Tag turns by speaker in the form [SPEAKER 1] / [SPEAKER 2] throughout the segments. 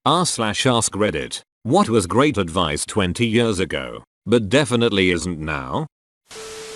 [SPEAKER 1] r/AskReddit. What was great advice 20 years ago, but definitely isn't now?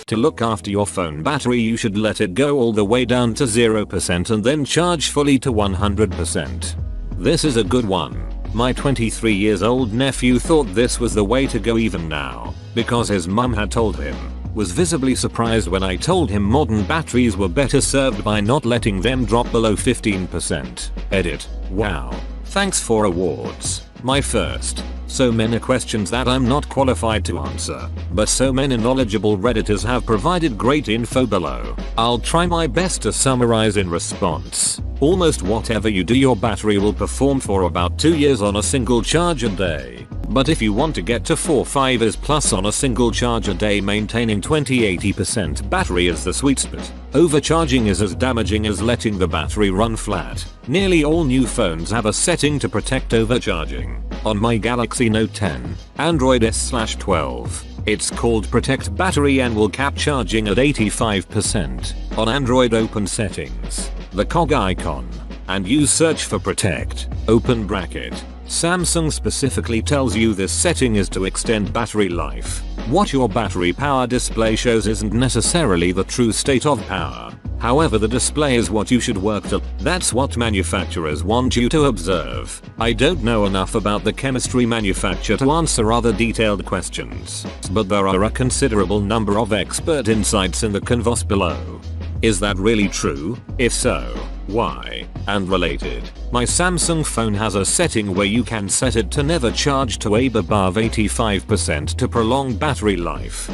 [SPEAKER 1] To look after your phone battery, you should let it go all the way down to 0% and then charge fully to 100%. This is a good one. My 23 years old nephew thought this was the way to go even now, because his mum had told him. Was visibly surprised when I told him modern batteries were better served by not letting them drop below 15%. Edit. Wow. Thanks for awards. My first. So many questions that I'm not qualified to answer, but so many knowledgeable Redditors have provided great info below. I'll try my best to summarize in response. Almost whatever you do, your battery will perform for about 2 years on a single charge a day. But if you want to get to 4-5 years plus on a single charge a day, maintaining 20-80% battery is the sweet spot. Overcharging is as damaging as letting the battery run flat. Nearly all new phones have a setting to protect overcharging. On my Galaxy Note 10, Android S/12, it's called Protect Battery and will cap charging at 85%. On Android, open Settings, the cog icon, and use search for Protect, open bracket. Samsung specifically tells you this setting is to extend battery life. What your battery power display shows isn't necessarily the true state of power. However, the display is what you should work to. That's what manufacturers want you to observe. I don't know enough about the chemistry manufacturer to answer other detailed questions, but there are a considerable number of expert insights in the canvas below. Is that really true? If so, why? And related, my Samsung phone has a setting where you can set it to never charge to above 85% to prolong battery life.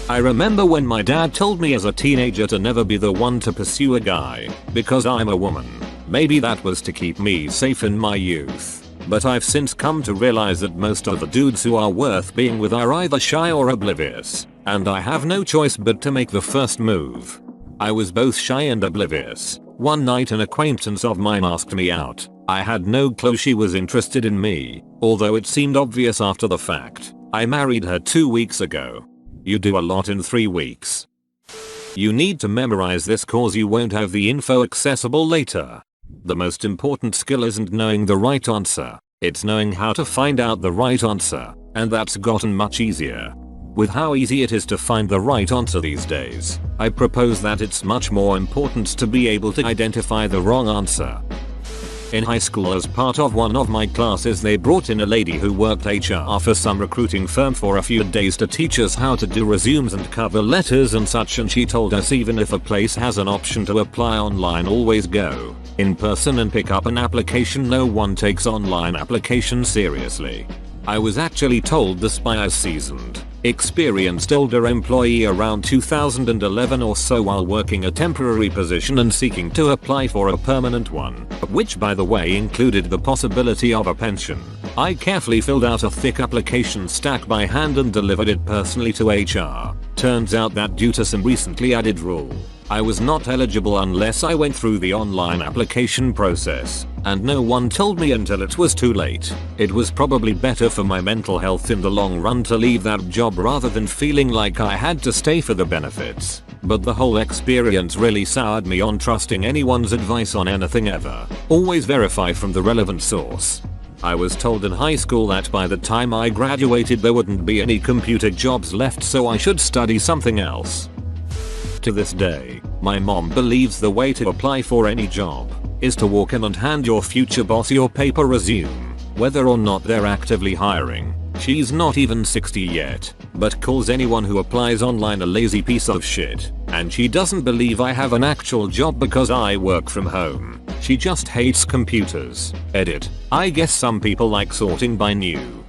[SPEAKER 1] I remember when my dad told me as a teenager to never be the one to pursue a guy, because I'm a woman. Maybe that was to keep me safe in my youth. But I've since come to realize that most of the dudes who are worth being with are either shy or oblivious, and I have no choice but to make the first move. I was both shy and oblivious. One night an acquaintance of mine asked me out. I had no clue she was interested in me, although it seemed obvious after the fact. I married her 2 weeks ago. You do a lot in 3 weeks. You need to memorize this cause you won't have the info accessible later. The most important skill isn't knowing the right answer, it's knowing how to find out the right answer, and that's gotten much easier. With how easy it is to find the right answer these days, I propose that it's much more important to be able to identify the wrong answer. In high school, as part of one of my classes, they brought in a lady who worked HR for some recruiting firm for a few days to teach us how to do resumes and cover letters and such, and she told us even if a place has an option to apply online, always go in person and pick up an application. No one takes online applications seriously. I was actually told this by a seasoned, experienced older employee around 2011 or so while working a temporary position and seeking to apply for a permanent one, which by the way included the possibility of a pension. I carefully filled out a thick application stack by hand and delivered it personally to HR. Turns out that due to some recently added rule, I was not eligible unless I went through the online application process, and no one told me until it was too late. It was probably better for my mental health in the long run to leave that job rather than feeling like I had to stay for the benefits. But the whole experience really soured me on trusting anyone's advice on anything ever. Always verify from the relevant source. I was told in high school that by the time I graduated there wouldn't be any computer jobs left, so I should study something else. To this day, my mom believes the way to apply for any job is to walk in and hand your future boss your paper resume, whether or not they're actively hiring. She's not even 60 yet, but calls anyone who applies online a lazy piece of shit, and she doesn't believe I have an actual job because I work from home. She just hates computers. Edit. I guess some people like sorting by new.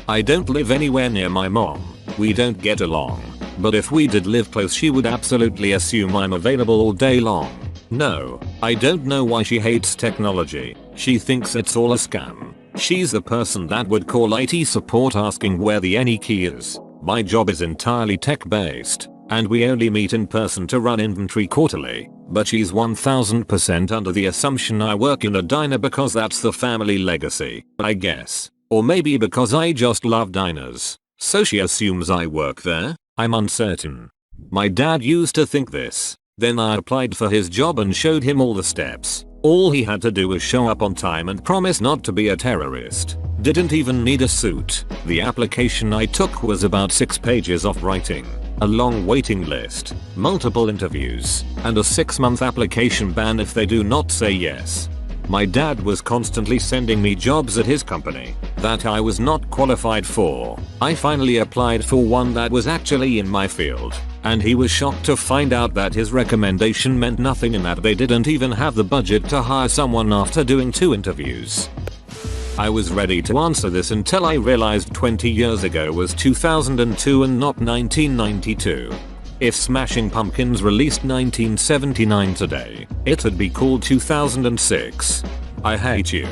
[SPEAKER 1] I don't live anywhere near my mom. We don't get along. But if we did live close, she would absolutely assume I'm available all day long. No, I don't know why she hates technology. She thinks it's all a scam. She's the person that would call IT support asking where the any key is. My job is entirely tech based, and we only meet in person to run inventory quarterly. But she's 1000% under the assumption I work in a diner because that's the family legacy, I guess. Or maybe because I just love diners, so she assumes I work there? I'm uncertain. My dad used to think this. Then I applied for his job and showed him all the steps. All he had to do was show up on time and promise not to be a terrorist. Didn't even need a suit. The application I took was about 6 pages of writing, a long waiting list, multiple interviews, and a 6-month application ban if they do not say yes. My dad was constantly sending me jobs at his company that I was not qualified for. I finally applied for one that was actually in my field, and he was shocked to find out that his recommendation meant nothing and that they didn't even have the budget to hire someone after doing 2 interviews. I was ready to answer this until I realized 20 years ago was 2002 and not 1992. If Smashing Pumpkins released 1979 today, it'd be called 2006. I hate you.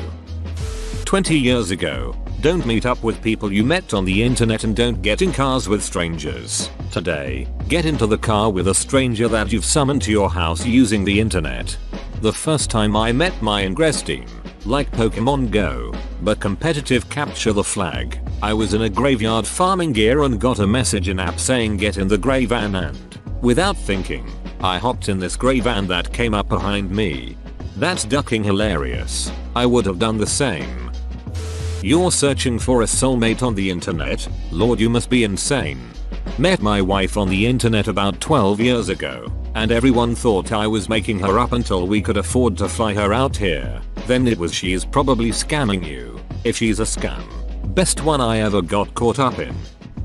[SPEAKER 1] 20 years ago, don't meet up with people you met on the internet and don't get in cars with strangers. Today, get into the car with a stranger that you've summoned to your house using the internet. The first time I met my ingress team, like Pokemon Go, but competitive capture the flag, I was in a graveyard farming gear and got a message in app saying get in the grey van and, without thinking, I hopped in this grey van that came up behind me. That's ducking hilarious. I would have done the same. You're searching for a soulmate on the internet? Lord, you must be insane. Met my wife on the internet about 12 years ago, and everyone thought I was making her up until we could afford to fly her out here. Then it was she's probably scamming you. If she's a scam. Best one I ever got caught up in.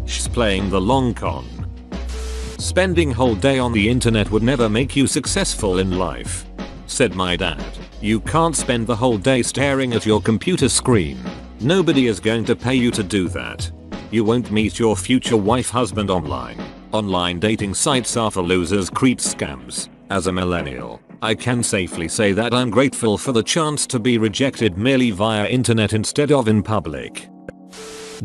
[SPEAKER 1] She's playing the long con. Spending whole day on the internet would never make you successful in life, said my dad. You can't spend the whole day staring at your computer screen. Nobody is going to pay you to do that. You won't meet your future wife husband online. Online dating sites are for losers, creeps, scams. As a millennial, I can safely say that I'm grateful for the chance to be rejected merely via internet instead of in public.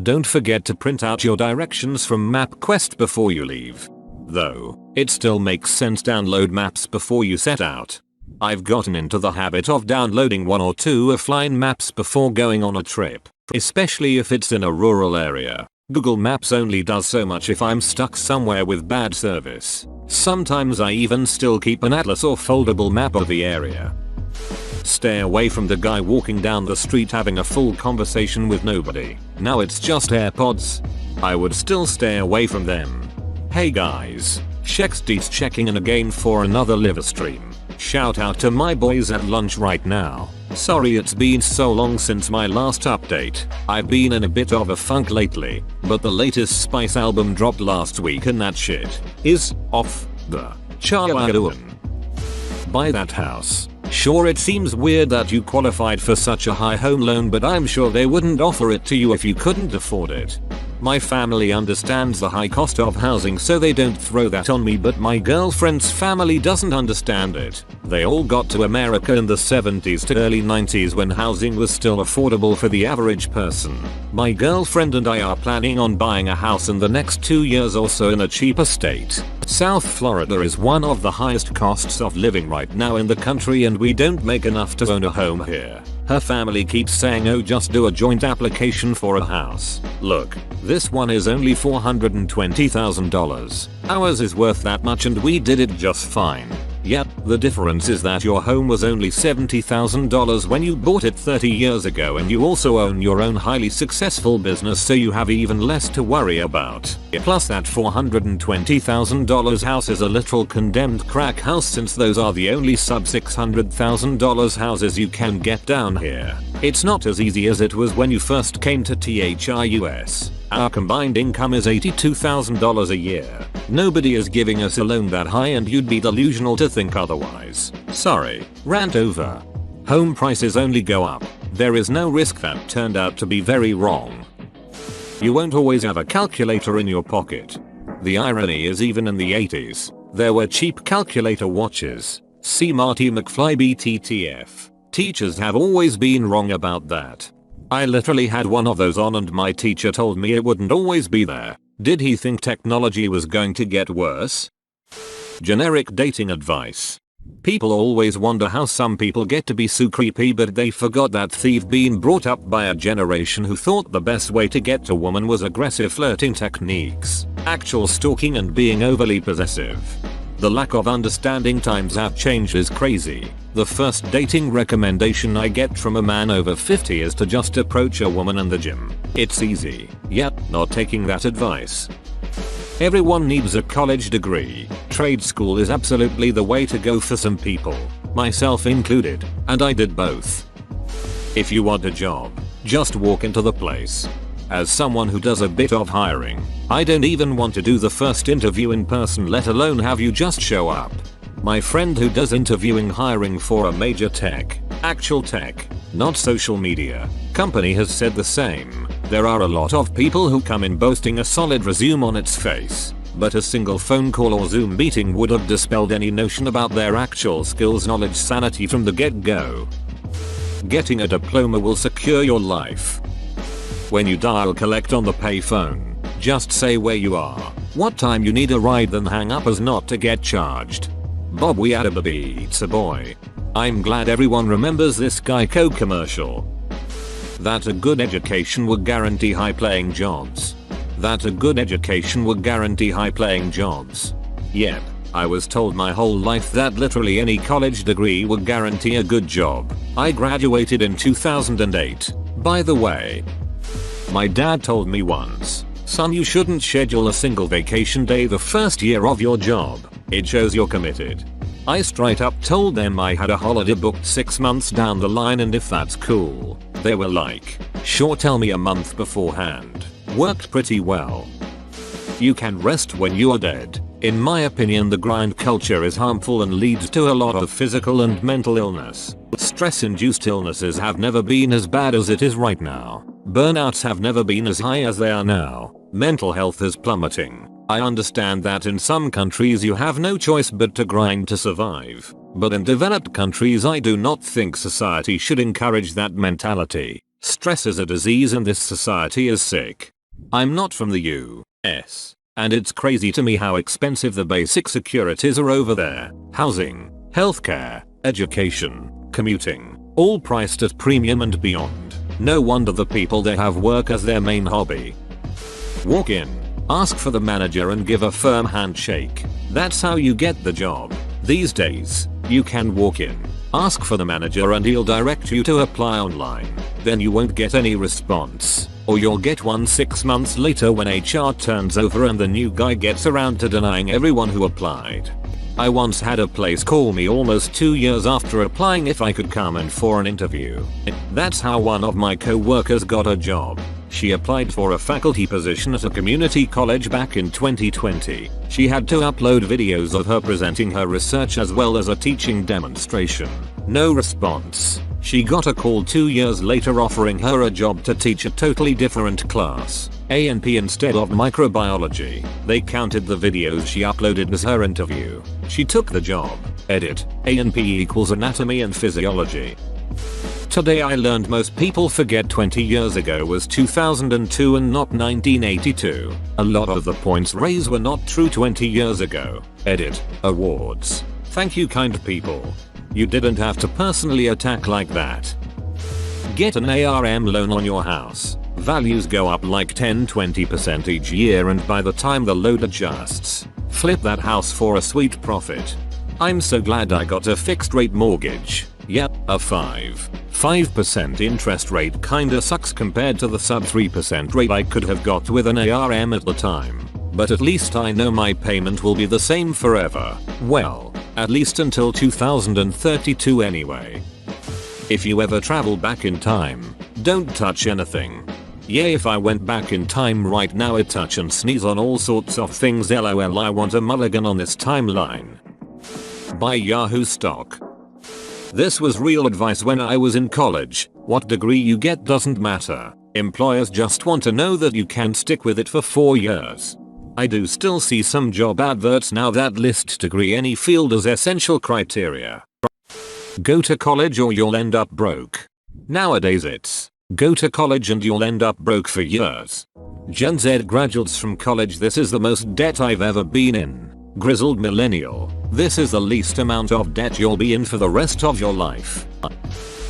[SPEAKER 1] Don't forget to print out your directions from MapQuest before you leave. Though, it still makes sense download maps before you set out. I've gotten into the habit of downloading 1 or 2 offline maps before going on a trip, especially if it's in a rural area. Google Maps only does so much if I'm stuck somewhere with bad service. Sometimes I even still keep an atlas or foldable map of the area. Stay away from the guy walking down the street having a full conversation with nobody. Now it's just AirPods. I would still stay away from them. Hey guys, Shexty's checking in again for another live stream. Shout out to my boys at lunch right now. Sorry it's been so long since my last update. I've been in a bit of a funk lately, but the latest Spice album dropped last week and that shit is off the charts. Buy that house. Sure, it seems weird that you qualified for such a high home loan, but I'm sure they wouldn't offer it to you if you couldn't afford it. My family understands the high cost of housing, so they don't throw that on me, but my girlfriend's family doesn't understand it. They all got to America in the 70s to early 90s when housing was still affordable for the average person. My girlfriend and I are planning on buying a house in the next 2 years or so in a cheaper state. South Florida is one of the highest costs of living right now in the country, and we don't make enough to own a home here. Her family keeps saying, oh, just do a joint application for a house. Look, this one is only $420,000. Ours is worth that much and we did it just fine. Yep, the difference is that your home was only $70,000 when you bought it 30 years ago, and you also own your own highly successful business, so you have even less to worry about. Plus that $420,000 house is a literal condemned crack house, since those are the only sub $600,000 houses you can get down here. It's not as easy as it was when you first came to THIUS. Our combined income is $82,000 a year. Nobody is giving us a loan that high, and you'd be delusional to think otherwise. Sorry, rant over. Home prices only go up. There is no risk that turned out to be very wrong. You won't always have a calculator in your pocket. The irony is, even in the 80s, there were cheap calculator watches. See Marty McFly BTTF. Teachers have always been wrong about that. I literally had one of those on, and my teacher told me it wouldn't always be there. Did he think technology was going to get worse? Generic dating advice. People always wonder how some people get to be so creepy, but they forgot that they've been brought up by a generation who thought the best way to get to women was aggressive flirting techniques, actual stalking, and being overly possessive. The lack of understanding times have changed is crazy. The first dating recommendation I get from a man over 50 is to just approach a woman in the gym. It's easy. Yep, not taking that advice. Everyone needs a college degree. Trade school is absolutely the way to go for some people, myself included, and I did both. If you want a job, just walk into the place. As someone who does a bit of hiring, I don't even want to do the first interview in person, let alone have you just show up. My friend who does interviewing hiring for a major actual tech, not social media, company has said the same. There are a lot of people who come in boasting a solid resume on its face, but a single phone call or Zoom meeting would have dispelled any notion about their actual skills, knowledge, sanity from the get-go. Getting a diploma will secure your life. When you dial collect on the payphone, just say where you are, what time you need a ride, then hang up as not to get charged. Bob we had a baby eats a boy. I'm glad everyone remembers this Geico commercial. That a good education would guarantee high-paying jobs. That a good education would guarantee high-paying jobs. Yep, I was told my whole life that literally any college degree would guarantee a good job. I graduated in 2008, by the way. My dad told me once, son, you shouldn't schedule a single vacation day the first year of your job. It shows you're committed. I straight up told them I had a holiday booked 6 months down the line, and if that's cool. They were like, sure, tell me a month beforehand. Worked pretty well. You can rest when you are dead. In my opinion, the grind culture is harmful and leads to a lot of physical and mental illness. Stress-induced illnesses have never been as bad as it is right now. Burnouts have never been as high as they are now. Mental health is plummeting. I understand that in some countries you have no choice but to grind to survive. But in developed countries, I do not think society should encourage that mentality. Stress is a disease and this society is sick. I'm not from the US. And it's crazy to me how expensive the basic securities are over there. Housing, healthcare, education, commuting, all priced at premium and beyond. No wonder the people there have work as their main hobby. Walk in, ask for the manager and give a firm handshake. That's how you get the job. These days, you can walk in, ask for the manager and he'll direct you to apply online. Then you won't get any response. Or you'll get one 6 months later when HR turns over and the new guy gets around to denying everyone who applied. I once had a place call me almost 2 years after applying if I could come in for an interview. That's how one of my co-workers got a job. She applied for a faculty position at a community college back in 2020. She had to upload videos of her presenting her research as well as a teaching demonstration. No response. She got a call 2 years later offering her a job to teach a totally different class, A&P instead of microbiology. They counted the videos she uploaded as her interview. She took the job. Edit. A&P equals anatomy and physiology. Today I learned most people forget 20 years ago was 2002 and not 1982. A lot of the points raised were not true 20 years ago. Edit. Awards. Thank you, kind people. You didn't have to personally attack like that. Get an ARM loan on your house. Values go up like 10-20% each year, and by the time the load adjusts, flip that house for a sweet profit. I'm so glad I got a fixed rate mortgage. Yep, a 5% interest rate kinda sucks compared to the sub 3% rate I could have got with an ARM at the time. But at least I know my payment will be the same forever. Well, at least until 2032 anyway. If you ever travel back in time, don't touch anything. Yeah, if I went back in time right now, I'd touch and sneeze on all sorts of things. LOL, I want a mulligan on this timeline. Buy Yahoo stock. This was real advice when I was in college. What degree you get doesn't matter. Employers just want to know that you can stick with it for 4 years. I do still see some job adverts now that list degree any field as essential criteria. Go to college or you'll end up broke. Nowadays it's go to college and you'll end up broke for years. Gen Z graduates from college, this is the most debt I've ever been in. Grizzled millennial, this is the least amount of debt you'll be in for the rest of your life.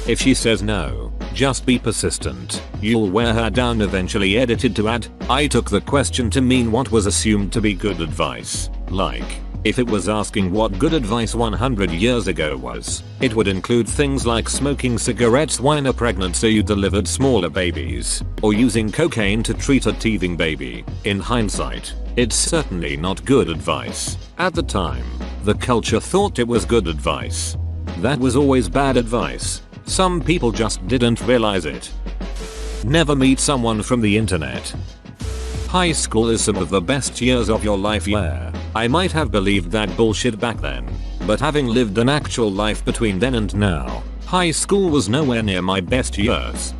[SPEAKER 1] If she says no, just be persistent. You'll wear her down eventually. Edited to add, I took the question to mean what was assumed to be good advice. Like, If it was asking what good advice 100 years ago was, it would include things like smoking cigarettes while a pregnancy you delivered smaller babies, or using cocaine to treat a teething baby. In hindsight, it's certainly not good advice. At the time, the culture thought it was good advice. That was always bad advice. Some people just didn't realize it. Never meet someone from the internet. High school is some of the best years of your life. Yeah, I might have believed that bullshit back then, but having lived an actual life between then and now, high school was nowhere near my best years.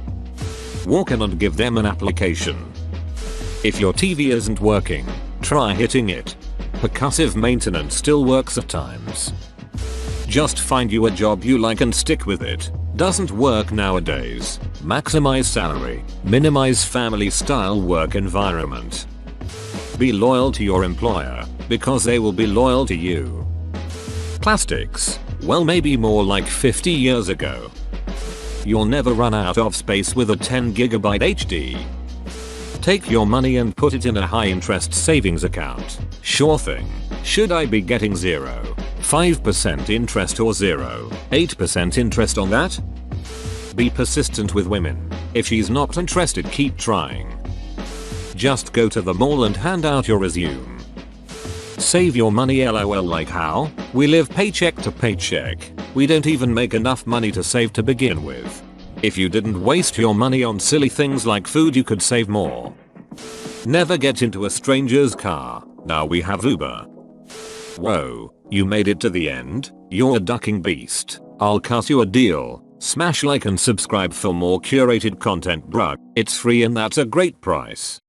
[SPEAKER 1] Walk in and give them an application. If your TV isn't working, try hitting it. Percussive maintenance still works at times. Just find you a job you like and stick with it. Doesn't work nowadays. Maximize salary. Minimize family style work environment. Be loyal to your employer, because they will be loyal to you. Plastics. Well, maybe more like 50 years ago. You'll never run out of space with a 10GB HD. Take your money and put it in a high interest savings account. Sure thing. Should I be getting 0.5% interest or 0.8% interest on that? Be persistent with women. If she's not interested, keep trying. Just go to the mall and hand out your resume. Save your money. LOL. Like how? We live paycheck to paycheck. We don't even make enough money to save to begin with. If you didn't waste your money on silly things like food, you could save more. Never get into a stranger's car. Now we have Uber. Whoa, you made it to the end? You're a ducking beast. I'll cut you a deal. Smash like and subscribe for more curated content, bruh. It's free and that's a great price.